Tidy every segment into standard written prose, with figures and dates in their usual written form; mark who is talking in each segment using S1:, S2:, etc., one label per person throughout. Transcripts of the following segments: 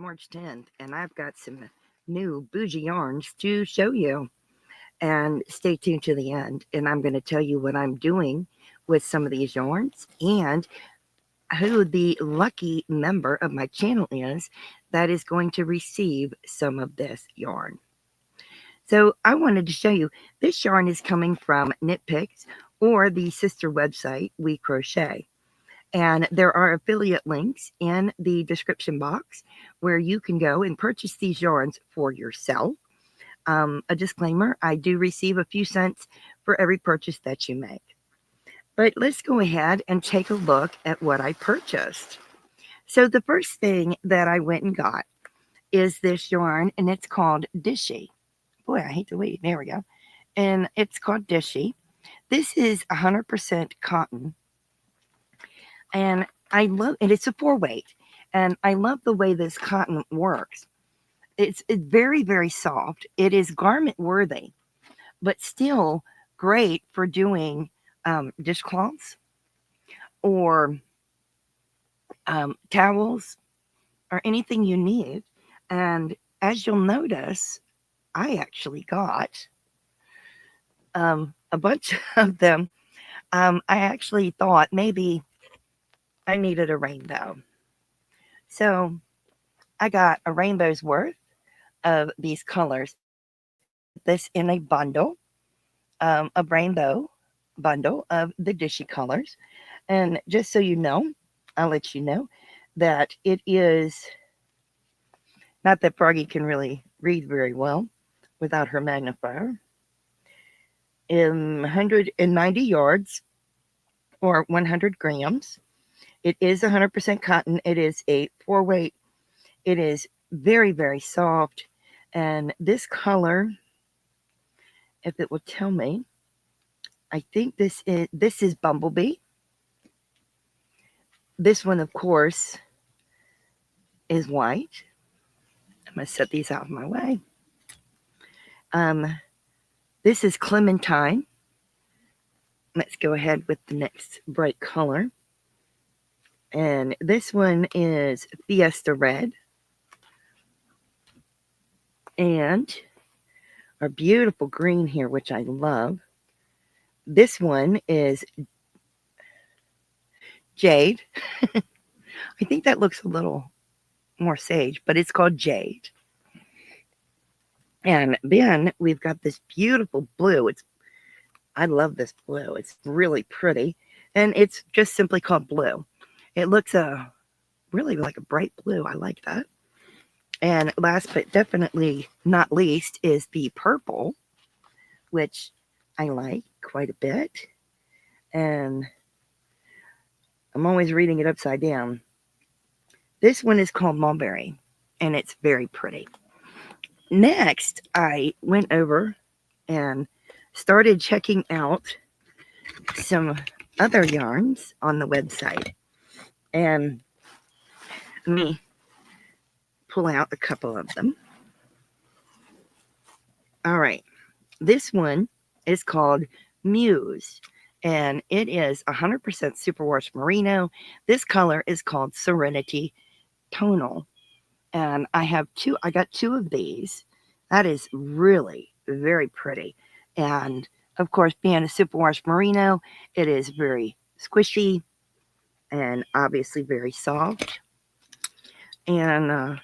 S1: March 10th, and I've got some new bougie yarns to show you. And stay tuned to the end, and I'm going to tell you what I'm doing with some of these yarns and who the lucky member of my channel is that is going to receive some of this yarn. So I wanted to show you, this yarn is coming from Knit Picks or the sister website, We Crochet. And there are affiliate links in the description box where you can go and purchase these yarns for yourself. A disclaimer, I do receive a few cents for every purchase that you make. But let's go ahead and take a look at what I purchased. So the first thing that I went and got is this yarn, and it's called Dishy. Boy, I hate to wait. There we go. And it's called Dishy. This is 100% cotton. And I love it. It's a 4-weight. And I love the way this cotton works. It's very, very soft. It is garment worthy, but still great for doing dishcloths or towels or anything you need. And as you'll notice, I actually got a bunch of them. I actually thought maybe I needed a rainbow. So I got a rainbow's worth of these colors. This in a bundle, a rainbow bundle of the Dishy colors. And just so you know, I'll let you know that it is not that Froggy can really read very well without her magnifier. 190 yards or 100 grams. It is 100% cotton. It is a 4-weight. It is very, very soft. And this color, if it will tell me, I think this is Bumblebee. This one, of course, is white. I'm going to set these out of my way. This is Clementine. Let's go ahead with the next bright color. And this one is Fiesta Red. And our beautiful green here, which I love. This one is Jade. I think that looks a little more sage, but it's called Jade. And then we've got this beautiful blue. I love this blue. It's really pretty. And it's just simply called blue. It looks really like a bright blue. I like that. And last but definitely not least is the purple, which I like quite a bit. And I'm always reading it upside down. This one is called Mulberry, and it's very pretty. Next, I went over and started checking out some other yarns on the website. And let me pull out a couple of them. All right. This one is called Muse, and it is 100% superwash merino. This color is called Serenity Tonal. And I got 2 of these. That is really very pretty. And of course, being a superwash merino, it is very squishy and obviously very soft. And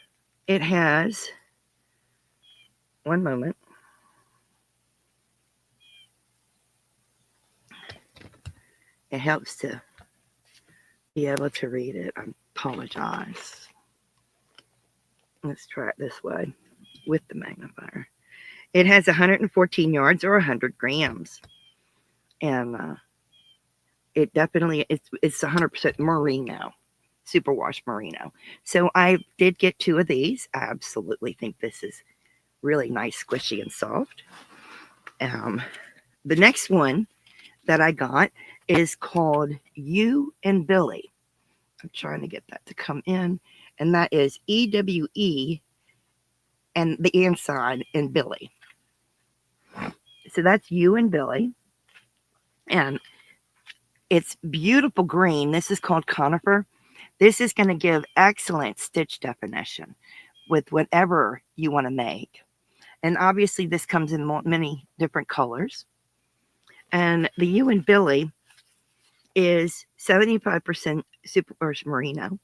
S1: it has, one moment. It helps to be able to read it. I apologize. Let's try it this way with the magnifier. It has 114 yards or 100 grams. And it definitely, it's 100% merino, superwash merino. So I did get 2 of these. I absolutely think this is really nice, squishy, and soft. The next one that I got is called You and Billy. I'm trying to get that to come in. And that is EWE and the inside in Billy. So that's You and Billy. And it's beautiful green. This is called Conifer. This is going to give excellent stitch definition. with whatever you want to make. And obviously this comes in many different colors. And the You and Billy is 75% Superwash Merino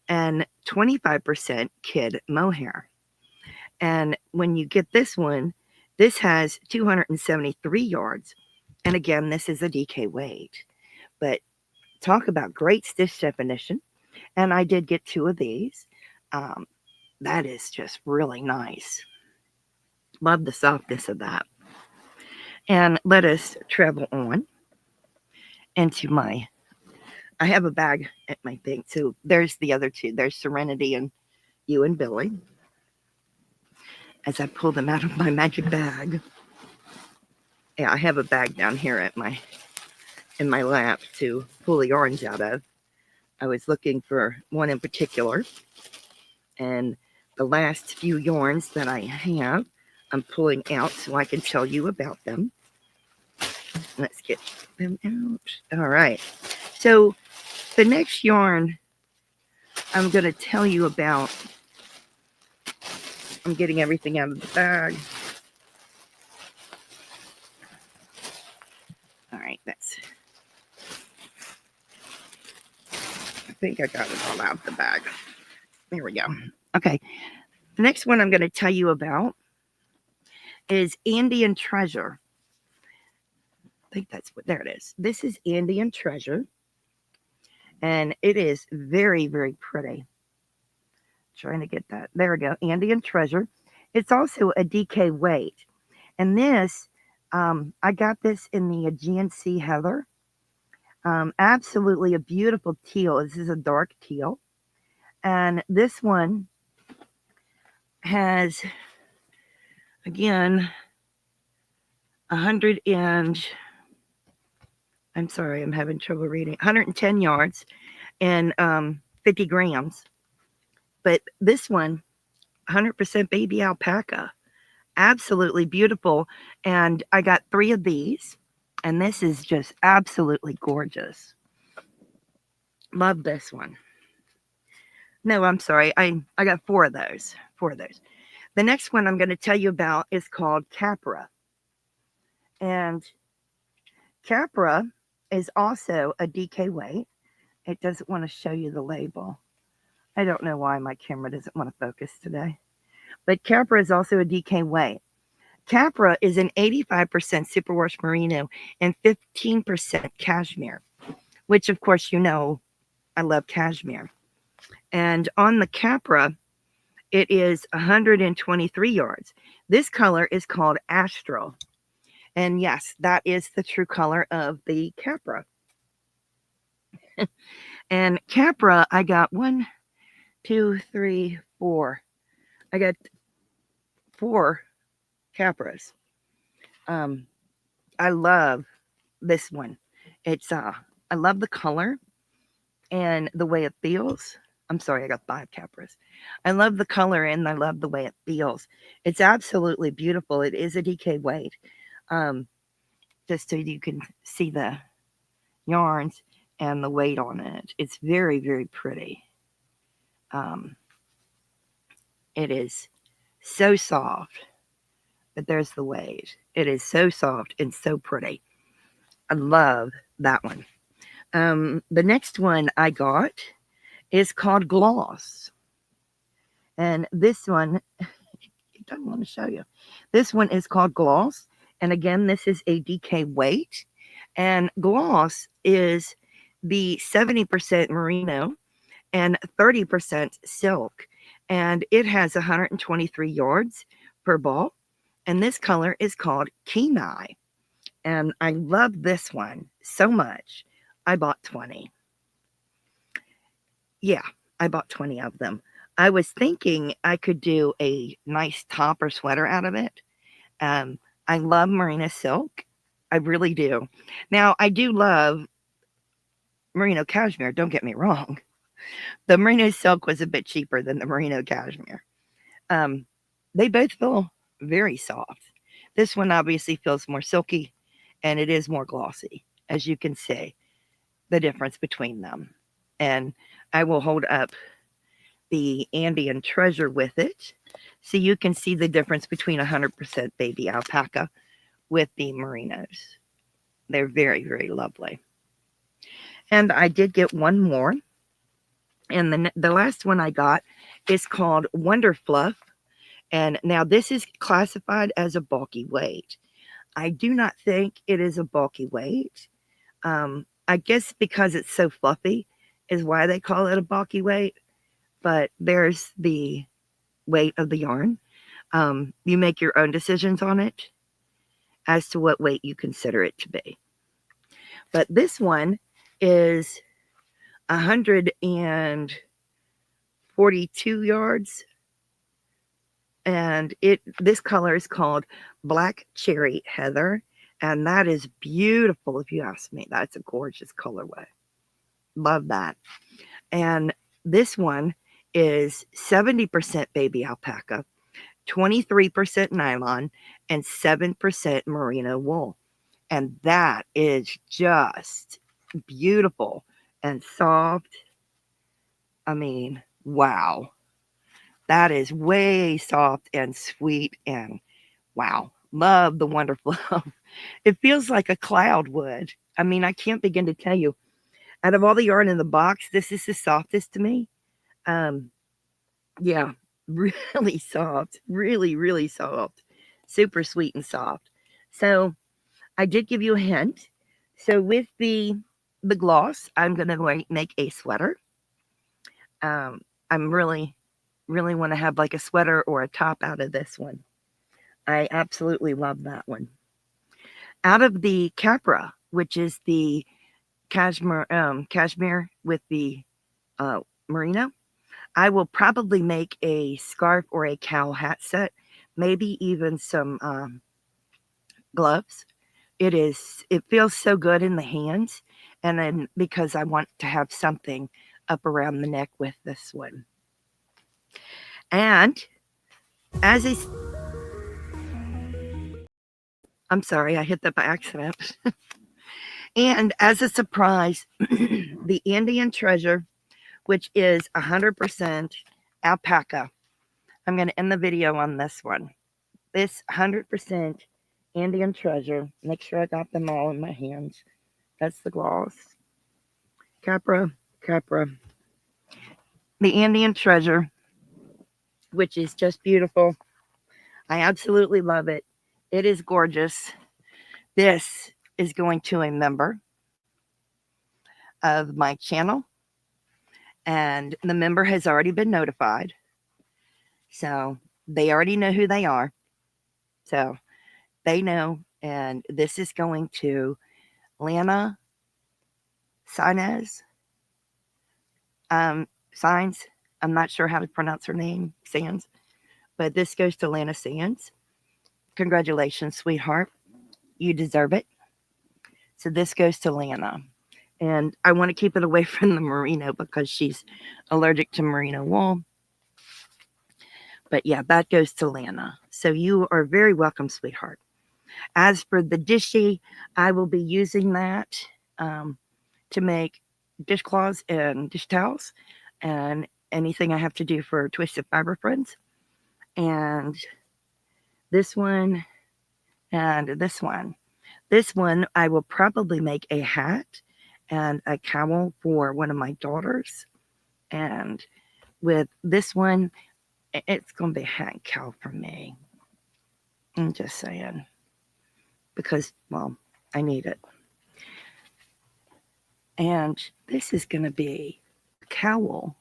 S1: and 25% kid mohair. And when you get this one, this has 273 yards. And again, this is a DK weight. But talk about great stitch definition. And I did get 2 of these. That is just really nice. Love the softness of that. And let us travel on into my, I have a bag at my thing. So there's the other 2. There's Serenity and You and Billy. As I pull them out of my magic bag. Yeah, I have a bag down here at in my lap to pull the yarns out of. I was looking for one in particular. And the last few yarns that I have, I'm pulling out so I can tell you about them. Let's get them out. All right. So the next yarn I'm going to tell you about, I'm getting everything out of the bag. All right, I think I got it all out of the bag. There we go. Okay. The next one I'm going to tell you about is Andean Treasure. I think that's what, there it is. This is Andean Treasure. And it is very, very pretty. Trying to get that. There we go. Andean Treasure. It's also a DK weight. And this, I got this in the Aegean Sea Heather. Absolutely a beautiful teal. This is a dark teal. And this one has, again, 100 and, I'm sorry, I'm having trouble reading, 110 yards and 50 grams. But this one, 100% baby alpaca. Absolutely beautiful. And I got 3 of these. And this is just absolutely gorgeous. Love this one. No, I'm sorry. I got 4 of those. 4 of those. The next one I'm going to tell you about is called Capra. And Capra is also a DK weight. It doesn't want to show you the label. I don't know why my camera doesn't want to focus today. But Capra is also a DK weight. Capra is an 85% superwash merino and 15% cashmere, which of course you know I love cashmere. And on the Capra, it is 123 yards. This color is called Astral. And yes, that is the true color of the Capra. And Capra, I got 1, 2, 3, 4. I got 4 Capras. I love this one. It's I love the color and the way it feels. I'm sorry, I got 5 Capras. I love the color and I love the way it feels. It's absolutely beautiful. It is a DK weight. Just so you can see the yarns and the weight on it. It's very, very pretty. It is so soft. But there's the weight. It is so soft and so pretty. I love that one. The next one I got is called Gloss. And this one, I don't want to show you. This one is called Gloss. And again, this is a DK weight. And Gloss is the 70% merino and 30% silk. And it has 123 yards per ball. And this color is called Kenai. And I love this one so much. I bought 20. Yeah, I bought 20 of them. I was thinking I could do a nice top or sweater out of it. I love merino silk. I really do. Now, I do love merino cashmere. Don't get me wrong. The merino silk was a bit cheaper than the merino cashmere. They both feel very soft. This one obviously feels more silky and it is more glossy, as you can see the difference between them. And I will hold up the Andean Treasure with it. So you can see the difference between 100% baby alpaca with the merinos. They're very, very lovely. And I did get one more. And the last one I got is called Wonder Fluff. And now this is classified as a bulky weight. I do not think it is a bulky weight. I guess because it's so fluffy is why they call it a bulky weight. But there's the weight of the yarn. You make your own decisions on it as to what weight you consider it to be. But this one is 142 yards. And this color is called Black Cherry Heather. And that is beautiful, if you ask me. That's a gorgeous colorway. Love that. And this one is 70% baby alpaca, 23% nylon, and 7% merino wool. And that is just beautiful and soft. I mean, wow. That is way soft and sweet and wow. Love the wonderful. It feels like a cloud would. I mean, I can't begin to tell you. Out of all the yarn in the box, this is the softest to me. Yeah, really soft. Really, really soft. Super sweet and soft. So I did give you a hint. So with the gloss, I'm going to make a sweater. I'm really want to have like a sweater or a top out of this one. I absolutely love that one. Out of the Capra, which is the cashmere with the merino, I will probably make a scarf or a cowl hat set, maybe even some gloves. It feels so good in the hands, and then because I want to have something up around the neck with this one. And as I'm sorry, I hit that by accident. And as a surprise, the Andean Treasure, which is 100% alpaca. I'm going to end the video on this one. This 100% Andean Treasure. Make sure I got them all in my hands. That's the gloss. Capra. The Andean Treasure, which is just beautiful. I absolutely love it. It is gorgeous. This is going to a member of my channel, and the member has already been notified. So they already know who they are. So they know, and this is going to Lana Signs. I'm not sure how to pronounce her name, Sands, but this goes to Lana Sands. Congratulations, sweetheart. You deserve it. So this goes to Lana. And I want to keep it away from the merino because she's allergic to merino wool. But yeah, that goes to Lana. So you are very welcome, sweetheart. As for the dishy, I will be using that to make dishcloths and dish towels and anything I have to do for Twisted Fiber Friends. And this one and this one. This one, I will probably make a hat and a cowl for one of my daughters. And with this one, it's going to be a hat and cowl for me. I'm just saying. Because, well, I need it. And this is going to be a cowl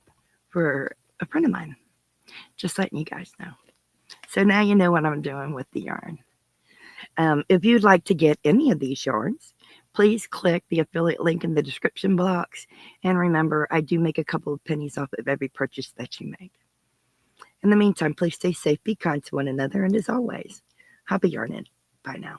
S1: for a friend of mine. Just letting you guys know. So now you know what I'm doing with the yarn. If you'd like to get any of these yarns, please click the affiliate link in the description box. And remember, I do make a couple of pennies off of every purchase that you make. In the meantime, please stay safe, be kind to one another, and as always, happy yarning. Bye now.